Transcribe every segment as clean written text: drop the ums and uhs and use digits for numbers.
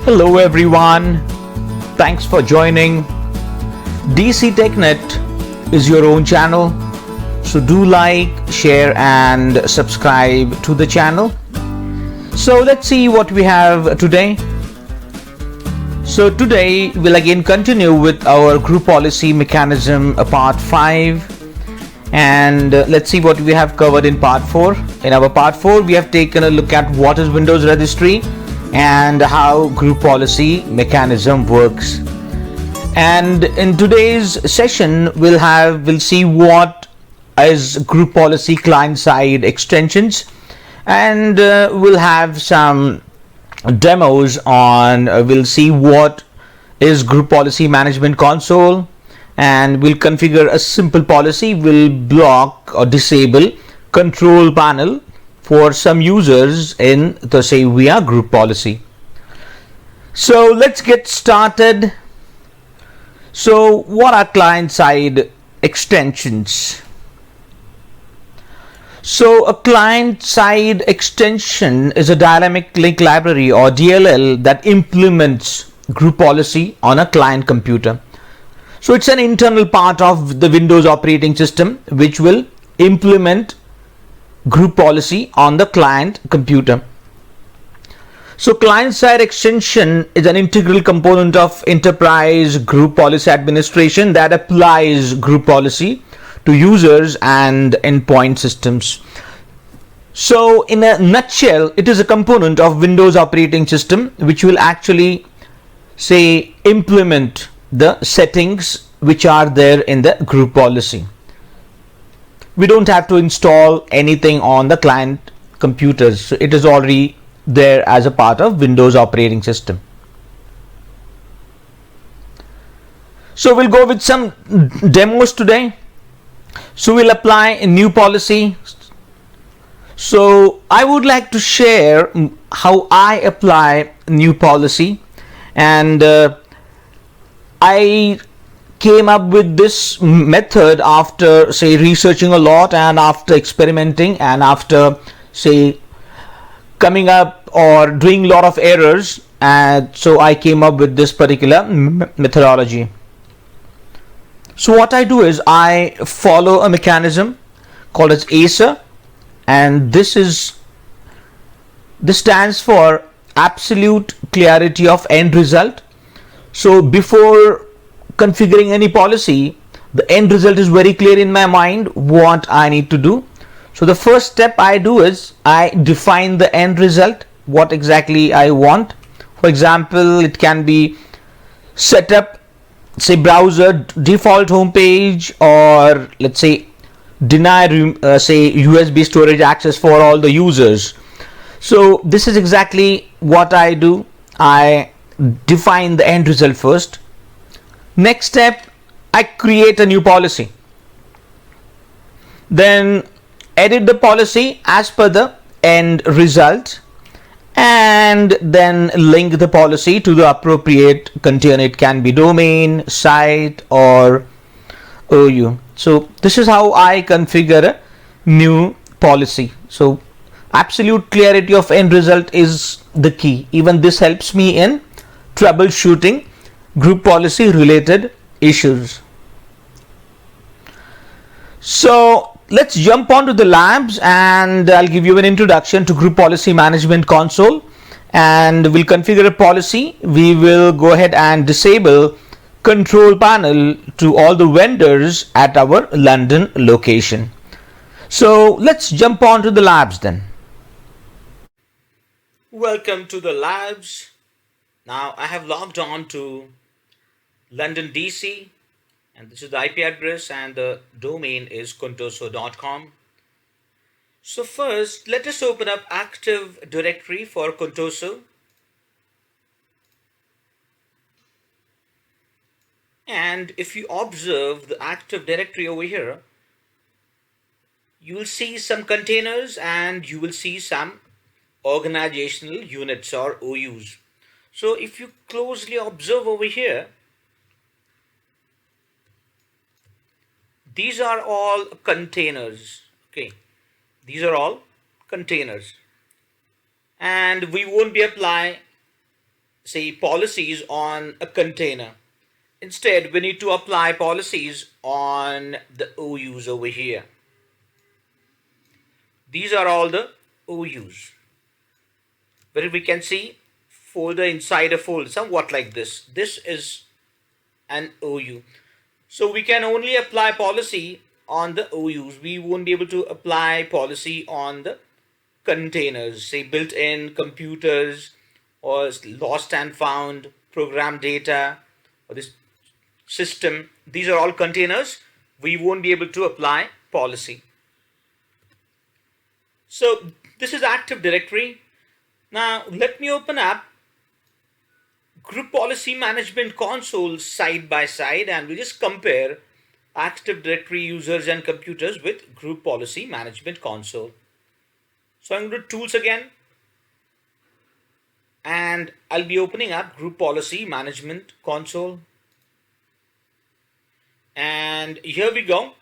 Hello everyone, thanks for joining. DC TechNet is your own channel, so do like, share and subscribe to the channel. So let's see what we have today. So today we'll again continue with our group policy mechanism part 5, and let's see what we have covered in part 4. In our part 4 we have taken a look at what is Windows registry and how group policy mechanism works. And in today's session we'll see what is group policy client-side extensions, and we'll have some demos on we'll see what is group policy management console, and we'll configure a simple policy. We'll block or disable control panel for some users in the via group policy. So let's get started. So what are client-side extensions? So a client-side extension is a dynamic link library or DLL that implements group policy on a client computer. So it's an internal part of the Windows operating system which will implement group policy on the client computer. So client-side extension is an integral component of enterprise group policy administration that applies group policy to users and endpoint systems. So in a nutshell, it is a component of Windows operating system which will actually implement the settings which are there in the group policy. We don't have to install anything on the client computers, so it is already there as a part of Windows operating system. So we'll go with some demos today. So we'll apply a new policy. So I would like to share how I apply new policy, and I came up with this method after researching a lot and after experimenting and after coming up or doing a lot of errors, and so I came up with this particular methodology. So what I do is I follow a mechanism called as ACER, and this stands for absolute clarity of end result. So before configuring any policy, the end result is very clear in my mind what I need to do. So the first step I do is I define the end result, what exactly I want. For example, it can be set up browser default home page, or let's say deny USB storage access for all the users. So this is exactly what I do. I define the end result first. Next step, I create a new policy, then edit the policy as per the end result, and then link the policy to the appropriate container. It can be domain, site or OU. So this is how I configure a new policy. So absolute clarity of end result is the key. Even this helps me in troubleshooting group policy related issues. So let's jump on to the labs, and I'll give you an introduction to group policy management console, and we'll configure a policy. We will go ahead and disable control panel to all the vendors at our London location. So let's jump on to the labs then. Welcome to the labs. Now I have logged on to London DC, and this is the IP address, and the domain is contoso.com. So first, let us open up Active Directory for Contoso. And if you observe the Active Directory over here, you will see some containers and you will see some organizational units or OUs. So if you closely observe over here, these are all containers. Okay, these are all containers, and we won't be applying say policies on a container. Instead, we need to apply policies on the OUs over here. These are all the OUs, where we can see folder inside a folder, somewhat like this. This is an OU. So we can only apply policy on the OUs. We won't be able to apply policy on the containers, say built-in computers or lost and found program data or this system. These are all containers. We won't be able to apply policy. So this is Active Directory. Now let me open up Group Policy Management Console side by side, and we just compare Active Directory users and computers with Group Policy Management Console. So I'm going to Tools again, and I'll be opening up Group Policy Management Console. And here we go.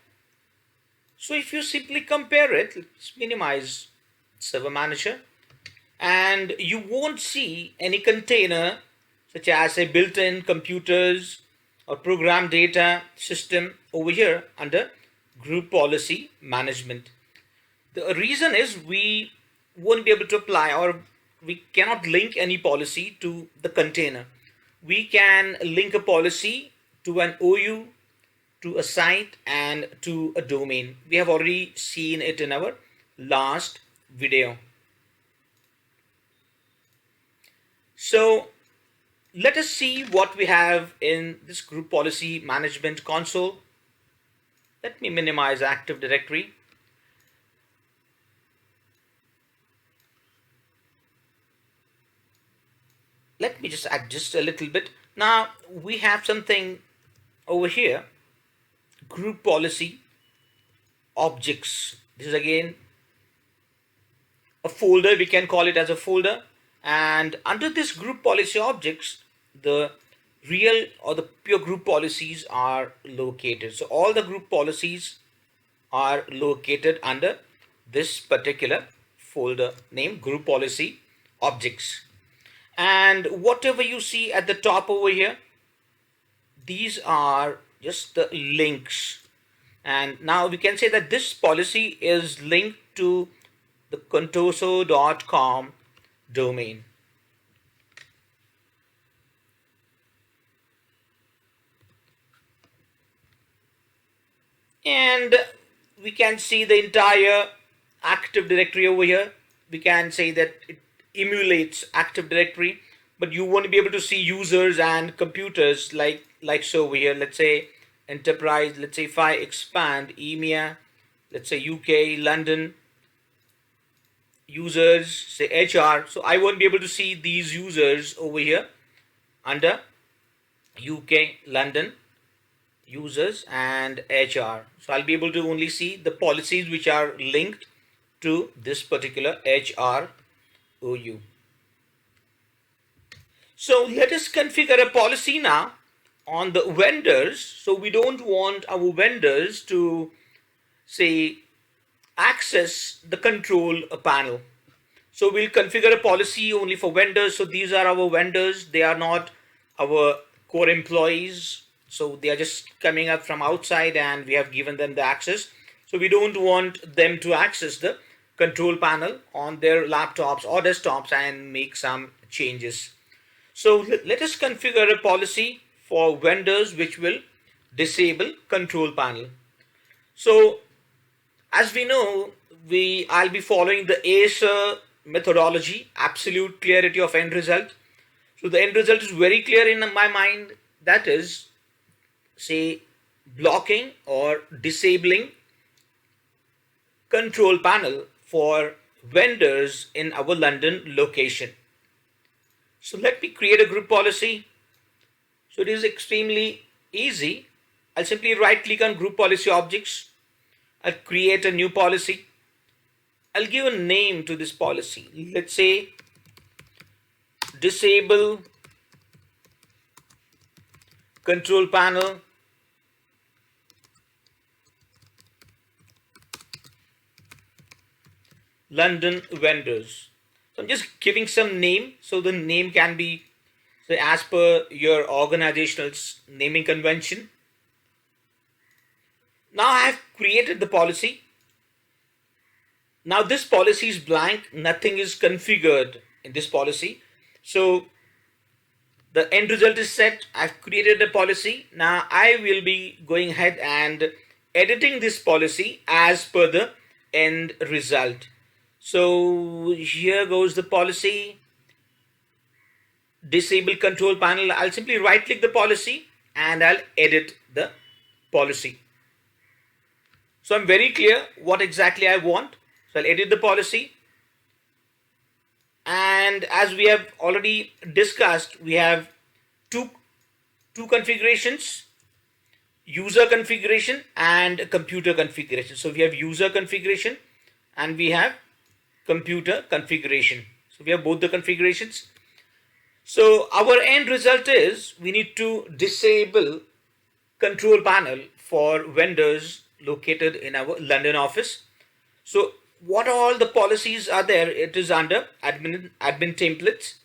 So if you simply compare it, let's minimize Server Manager, and you won't see any container such as a built-in computers or program data system over here under Group Policy Management. The reason is we won't be able to apply, or we cannot link any policy to the container. We can link a policy to an OU, to a site, and to a domain. We have already seen it in our last video. So let us see what we have in this Group Policy Management Console. Let me minimize Active Directory. Let me just adjust a little bit. Now we have something over here, Group Policy Objects. This is again a folder. We can call it as a folder. And under this Group Policy Objects, the real or the pure group policies are located. So all the group policies are located under this particular folder named Group Policy Objects. And whatever you see at the top over here, these are just the links. And now we can say that this policy is linked to the contoso.com domain. And we can see the entire Active Directory over here. We can say that it emulates Active Directory, but you won't be able to see users and computers like so over here. Let's say enterprise, let's say if I expand EMEA, let's say UK, London, users, say HR. So I won't be able to see these users over here under UK, London, users and HR. So I'll be able to only see the policies which are linked to this particular HR OU. So let us configure a policy now on the vendors. So we don't want our vendors to say access the control panel. So we'll configure a policy only for vendors. So these are our vendors. They are not our core employees. So they are just coming up from outside and we have given them the access. So we don't want them to access the control panel on their laptops or desktops and make some changes. So let us configure a policy for vendors which will disable control panel. So as we know, I'll be following the ACER methodology, absolute clarity of end result. So the end result is very clear in my mind. That is, say, blocking or disabling control panel for vendors in our London location. So let me create a group policy. So it is extremely easy. I'll simply right click on Group Policy Objects. I'll create a new policy. I'll give a name to this policy. Let's say disable control panel London vendors. So I'm just giving some name so the name can be So as per your organizational naming convention, now I have created the policy. Now this policy is blank, nothing is configured in this policy. So the end result is set. I've created a policy. Now I will be going ahead and editing this policy as per the end result. So here goes the policy. Disable control panel. I'll simply right click the policy and I'll edit the policy. So I'm very clear what exactly I want. So I'll edit the policy. And as we have already discussed, we have two configurations: user configuration and computer configuration. So we have user configuration and we have computer configuration. So we have both the configurations. So our end result is we need to disable control panel for vendors located in our London office. So what all the policies are there? It is under admin templates.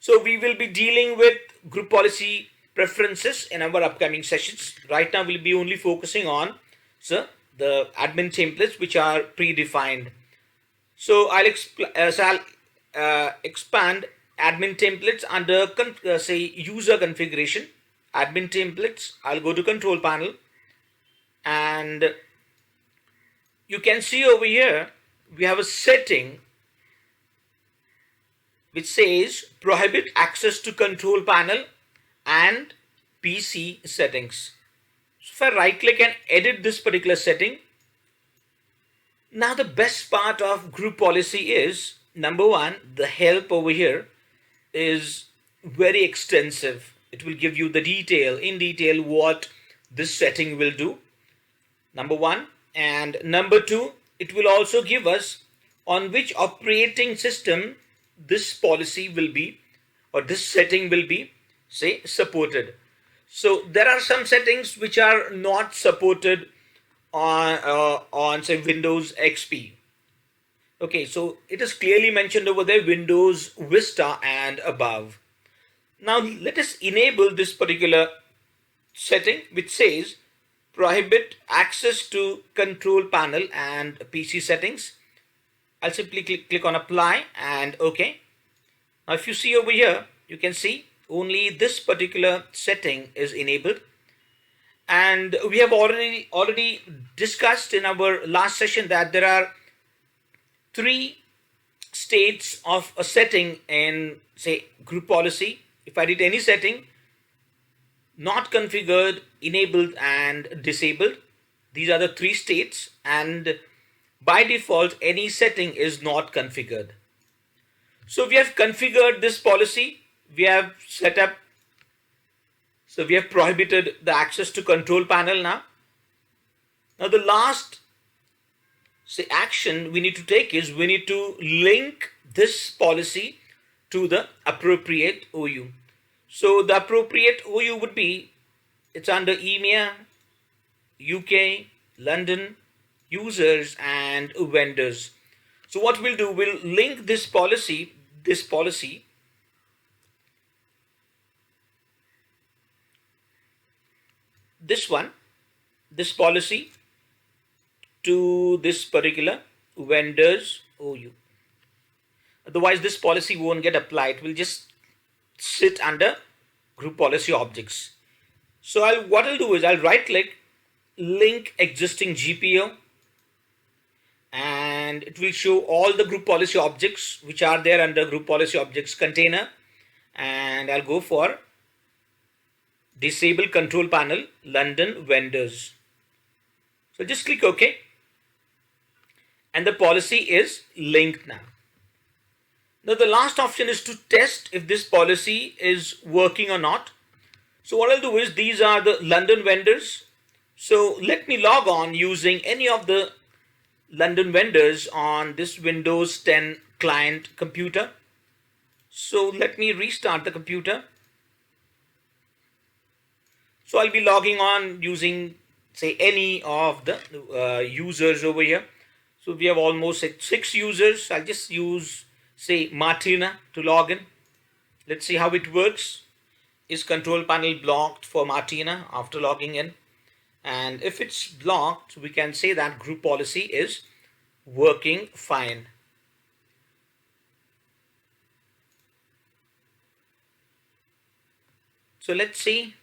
So we will be dealing with group policy preferences in our upcoming sessions. Right now we'll be only focusing on the admin templates which are predefined. So I'll expand admin templates under say user configuration. Admin templates, I'll go to control panel, and you can see over here we have a setting which says prohibit access to control panel and PC settings. So if I right click and edit this particular setting, now the best part of group policy is, number one, the help over here is very extensive. It will give you the detail, in detail, what this setting will do, number one. And number two, it will also give us on which operating system this policy will be, or this setting will be, say, supported. So there are some settings which are not supported on say Windows XP. Okay, so it is clearly mentioned over there Windows Vista and above. Now let us enable this particular setting which says prohibit access to control panel and PC settings. I'll simply click on apply and OK. Now if you see over here, you can see only this particular setting is enabled. And we have already discussed in our last session that there are three states of a setting in, say, group policy. If I did any setting, not configured, enabled and disabled, these are the three states, and by default any setting is not configured. So we have configured this policy, we have set up, so we have prohibited the access to control panel now. Now the last say action we need to take is we need to link this policy to the appropriate OU. So the appropriate OU would be, it's under EMEA, UK, London, users and vendors. So what we'll do, we'll link this policy, this policy to this particular vendors OU. Otherwise this policy won't get applied, it will just sit under group policy objects. So what I'll do is I'll right click, link existing GPO, and it will show all the group policy objects which are there under group policy objects container, and I'll go for disable control panel London vendors. So just click OK, and the policy is linked now. Now the last option is to test if this policy is working or not. So what I'll do is, these are the London vendors. So let me log on using any of the London vendors on this Windows 10 client computer. So let me restart the computer. So I'll be logging on using, say, any of the users over here. So we have almost 6 users. I'll just use, say, Martina to log in. Let's see how it works. is control panel blocked for Martina after logging in? And if it's blocked, we can say that group policy is working fine. So let's see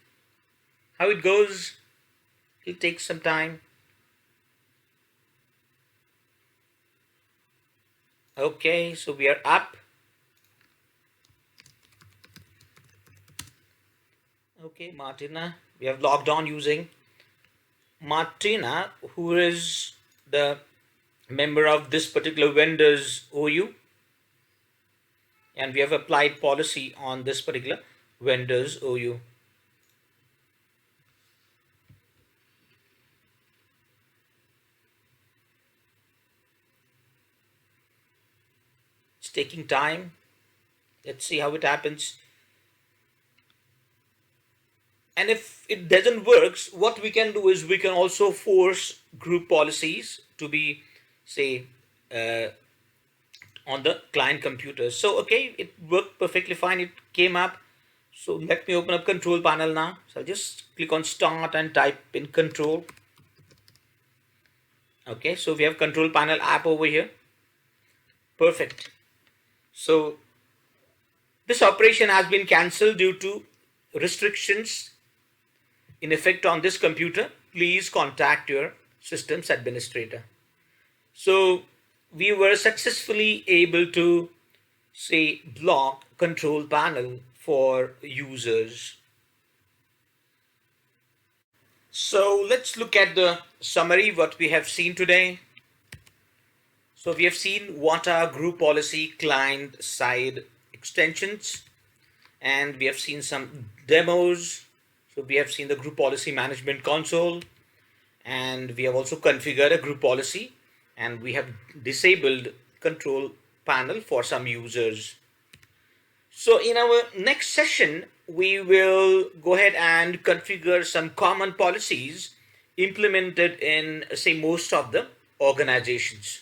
how it goes. It'll take some time. Okay, so we are up. Okay, Martina, we have logged on using Martina, who is the member of this particular vendor's OU, and we have applied policy on this particular vendor's OU. It's taking time. Let's see how it happens. And if it doesn't work, what we can do is we can also force group policies to be, say, on the client computer. So, okay, it worked perfectly fine. It came up. So let me open up control panel now. So I'll just click on start and type in control. Okay, so we have control panel app over here. Perfect. So this operation has been cancelled due to restrictions in effect on this computer. Please contact your systems administrator. So we were successfully able to, say, block control panel for users. So let's look at the summary what we have seen today. So we have seen what are group policy client side extensions, and we have seen some demos. So we have seen the group policy management console, and we have also configured a group policy, and we have disabled control panel for some users. So in our next session, we will go ahead and configure some common policies implemented in, say, most of the organizations.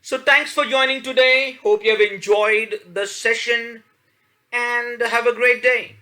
So thanks for joining today. Hope you have enjoyed the session and have a great day.